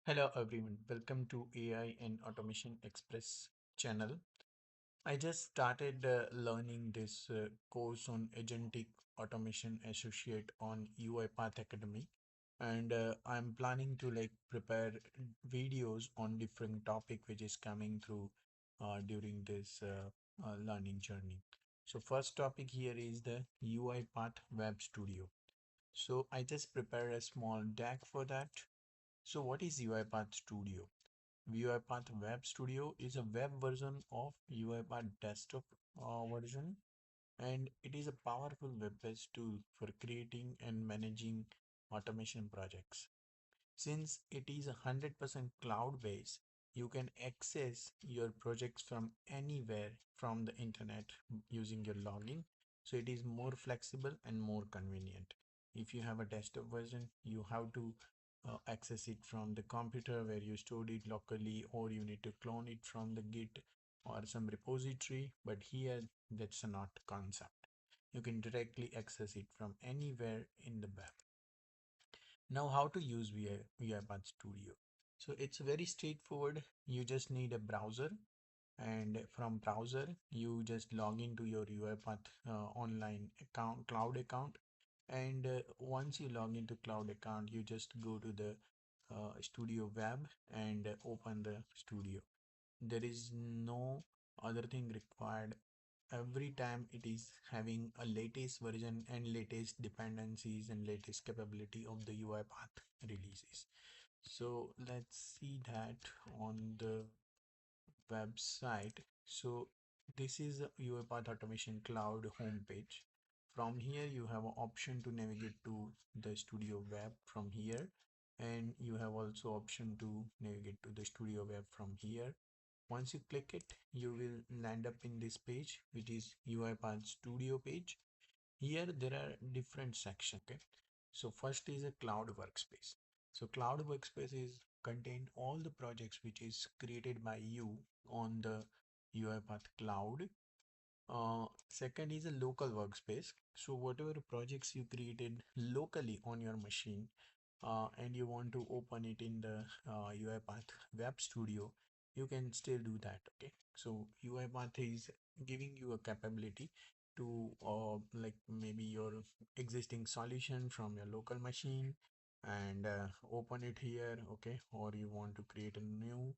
Hello everyone, welcome to AI and Automation Express channel. I just started learning this course on Agentic Automation Associate on UiPath Academy, and I'm planning to prepare videos on different topic which is coming through during this learning journey. So first topic here is the UiPath Web Studio. So I just prepared a small deck for that. So what is UiPath Studio? UiPath Web Studio is a web version of UiPath desktop version, and it is a powerful web-based tool for creating and managing automation projects. Since it is 100% cloud-based, you can access your projects from anywhere from the internet using your login. So it is more flexible and more convenient. If you have a desktop version, you have to access it from the computer where you stored it locally, or you need to clone it from the Git or some repository. But here, that's not concept. You can directly access it from anywhere in the web. Now, how to use UiPath Studio? So it's very straightforward. You just need a browser, and from browser, you just log into your UiPath online account, cloud account. And once you log into cloud account, you just go to the Studio Web and open the Studio. There is no other thing required. Every time it is having a latest version and latest dependencies and latest capability of the UiPath releases. So let's see that on the website. So this is a UiPath Automation Cloud homepage. From here, you have an option to navigate to the Studio Web from here, and you have also option to navigate to the Studio Web from here. Once you click it, you will land up in this page, which is UiPath Studio page. Here there are different sections. Okay, so first is a cloud workspace. So cloud workspace is contain all the projects which is created by you on the UiPath cloud. Second is a local workspace. So whatever projects you created locally on your machine, and you want to open it in the UiPath Web Studio, you can still do that. Okay, so UiPath is giving you a capability to maybe your existing solution from your local machine and open it here. Okay, or you want to create a new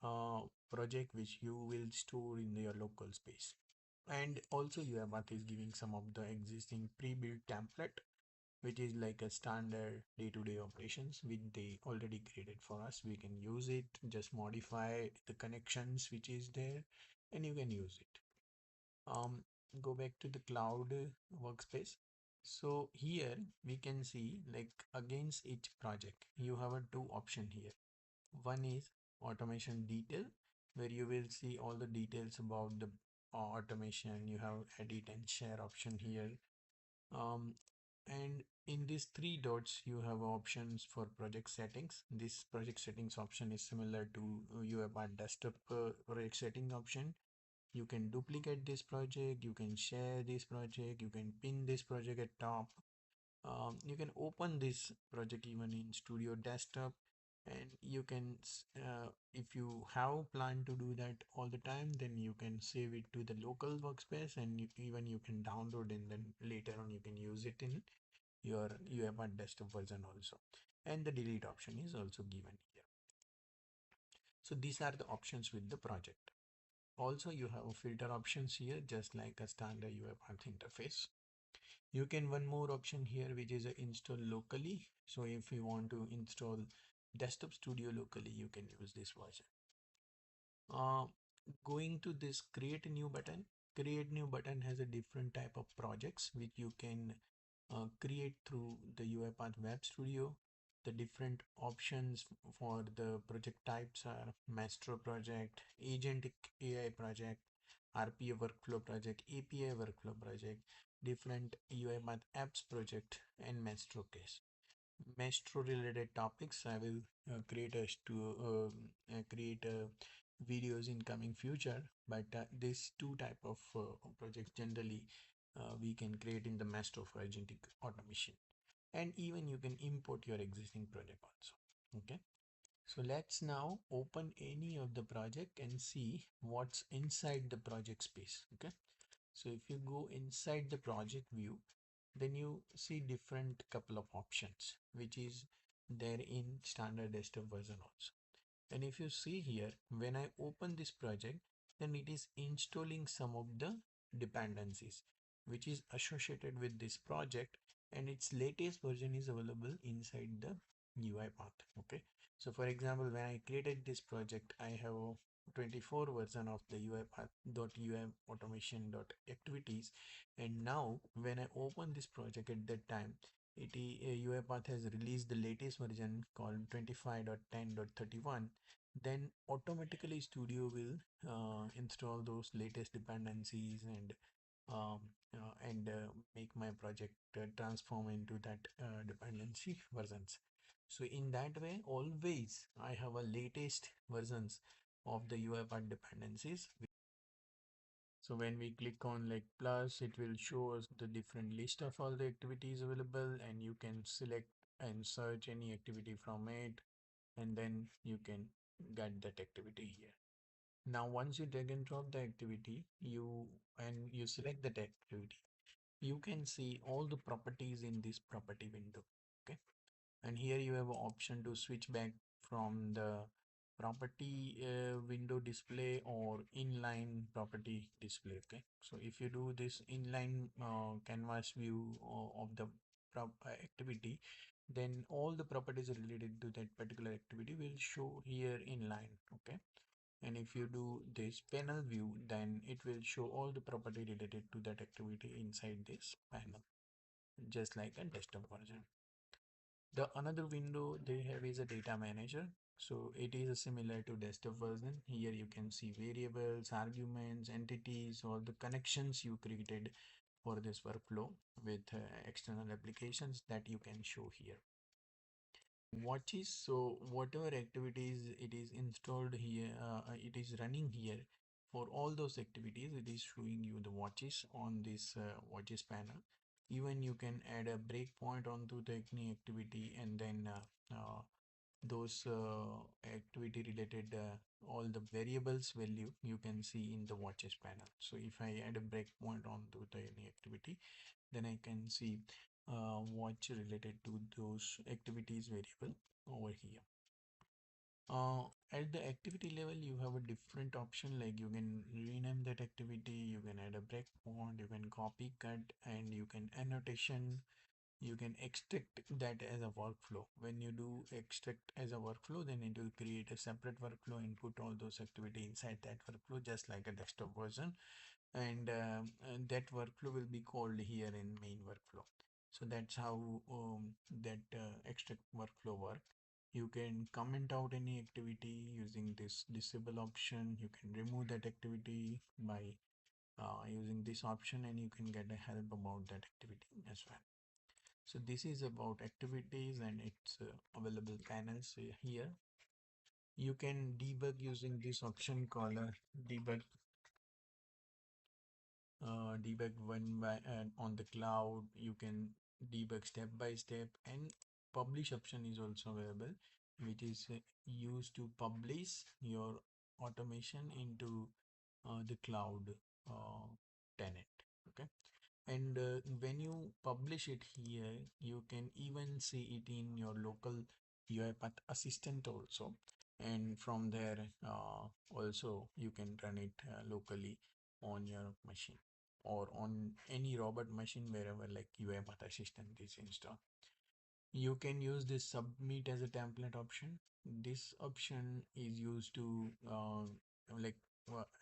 uh, project which you will store in your local space. And also UiPath is giving some of the existing pre-built template, which is like a standard day-to-day operations which they already created for us. We can use it, just modify the connections which is there, and you can use it. Go back to the cloud workspace. So here we can see, like, against each project you have a two option here. One is automation detail, where you will see all the details about the automation. You have edit and share option here. And in these three dots, you have options for project settings. This project settings option is similar to UiPath desktop project setting option. You can duplicate this project, you can share this project, you can pin this project at top. You can open this project even in Studio Desktop, and you can, if you have planned to do that all the time, then you can save it to the local workspace, and even you can download, and then later on you can use it in your UiPath desktop version also. And the delete option is also given here. So these are the options with the project. Also, you have filter options here, just like a standard UiPath interface. You can one more option here, which is install locally. So if you want to install Desktop Studio locally, you can use this version. Uh, Going to this create a new button. Create new button has a different type of projects which you can create through the UiPath Web Studio. The different options for the project types are Maestro project, Agentic AI project, RPA workflow project, API workflow project, different UiPath apps project, and Maestro case. Maestro related topics I will create videos in coming future, but these two type of projects generally we can create in the Maestro for agentic automation. And even you can import your existing project also. Okay, So let's now open any of the project and see what's inside the project space. Okay. So if you go inside the project view, then you see different couple of options, which is there in standard desktop version also. And if you see here, when I open this project, then it is installing some of the dependencies which is associated with this project, and its latest version is available inside the UiPath. Okay. So for example, when I created this project, I have a 24 version of the UiPath.ui automation.activities, and now when I open this project at that time, UiPath has released the latest version called 25.10.31. Then automatically Studio will install those latest dependencies um, and make my project transform into that dependency versions. So in that way, always I have a latest versions of the UiPath dependencies. So when we click on like plus, it will show us the different list of all the activities available, and you can select and search any activity from it, and then you can get that activity here. Now, once you drag and drop the activity, you select that activity, you can see all the properties in this property window. Okay. And here you have an option to switch back from the property window display or inline property display. Okay. So if you do this inline canvas view of the activity, then all the properties related to that particular activity will show here inline. Okay. And if you do this panel view, then it will show all the property related to that activity inside this panel, just like a desktop version. The another window they have is a data manager. So it is similar to desktop version. Here you can see variables, arguments, entities, all the connections you created for this workflow with external applications that you can show here. Watches, so whatever activities it is installed here, it is running here. For all those activities, it is showing you the watches on this watches panel. Even you can add a breakpoint onto the any activity, and then those activity related all the variables value you can see in the watches panel. So if I add a breakpoint onto the any activity, then I can see watch related to those activities variable over here. At the activity level, you have a different option, like you can rename that activity, you can add a breakpoint, you can copy, cut, and you can annotation. You can extract that as a workflow. When you do extract as a workflow, then it will create a separate workflow and put all those activity inside that workflow, just like a desktop version. And that workflow will be called here in main workflow. So that's how that extract workflow work. You can comment out any activity using this disable option. You can remove that activity by using this option, and you can get a help about that activity as well. So this is about activities and its available panels here. You can debug using this option called debug debug one by and on the cloud. You can debug step by step, and publish option is also available, which is used to publish your automation into the cloud uh, tenant. Okay. And when you publish it here, you can even see it in your local UiPath assistant also. And from there, also you can run it locally on your machine or on any robot machine wherever like UiPath assistant is installed. You can use this submit as a template option. This option is used to like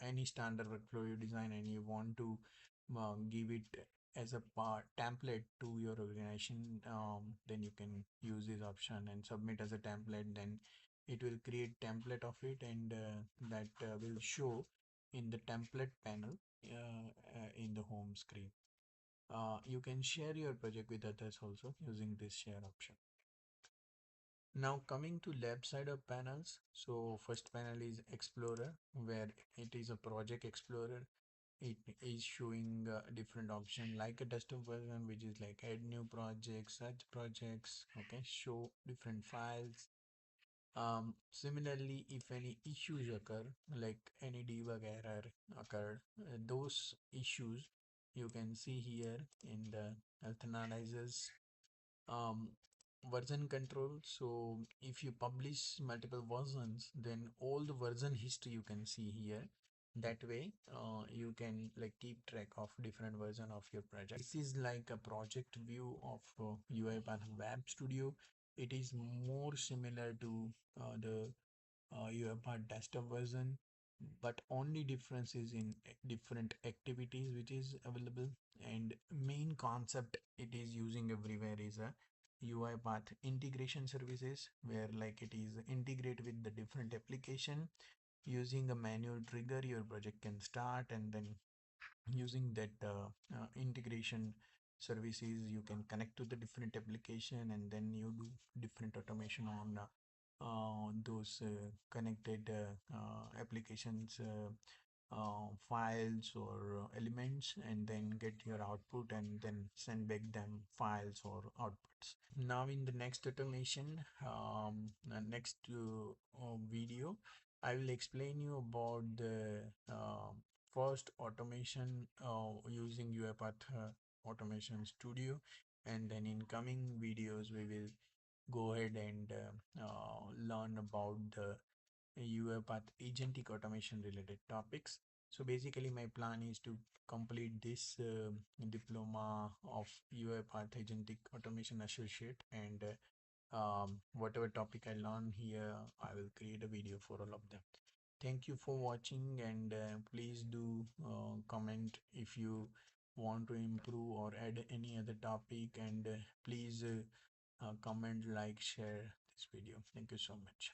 any standard workflow you design and you want to give it as a part template to your organization. Then you can use this option and submit as a template. Then it will create template of it, and that will show in the template panel in the home screen. You can share your project with others also using this share option. Now coming to left side of panels, so first panel is Explorer, where it is a project explorer. It is showing different option like a desktop version, which is like add new projects, search projects, okay, show different files, Similarly, if any issues occur, like any debug error occurred, those issues you can see here in the health analysis um, version control. So if you publish multiple versions, then all the version history you can see here. That way, you can like keep track of different version of your project. This is like a project view of UiPath Web Studio. It is more similar to the UiPath desktop version, but only difference is in different activities which is available, and main concept it is using everywhere is a UiPath integration services, where like it is integrate with the different application. Using a manual trigger your project can start, and then using that integration services you can connect to the different application, and then you do different automation on those connected applications files or elements, and then get your output and then send back them files or outputs. Now in the next automation, next video, I will explain you about the first automation using UiPath Automation Studio, and then in coming videos we will go ahead and learn about the UiPath Agentic Automation related topics. So basically my plan is to complete this diploma of UiPath Agentic Automation Associate, and whatever topic I learn here, I will create a video for all of them. Thank you for watching, and please do comment if you want to improve or add any other topic, and please comment, like, share this video. Thank you so much.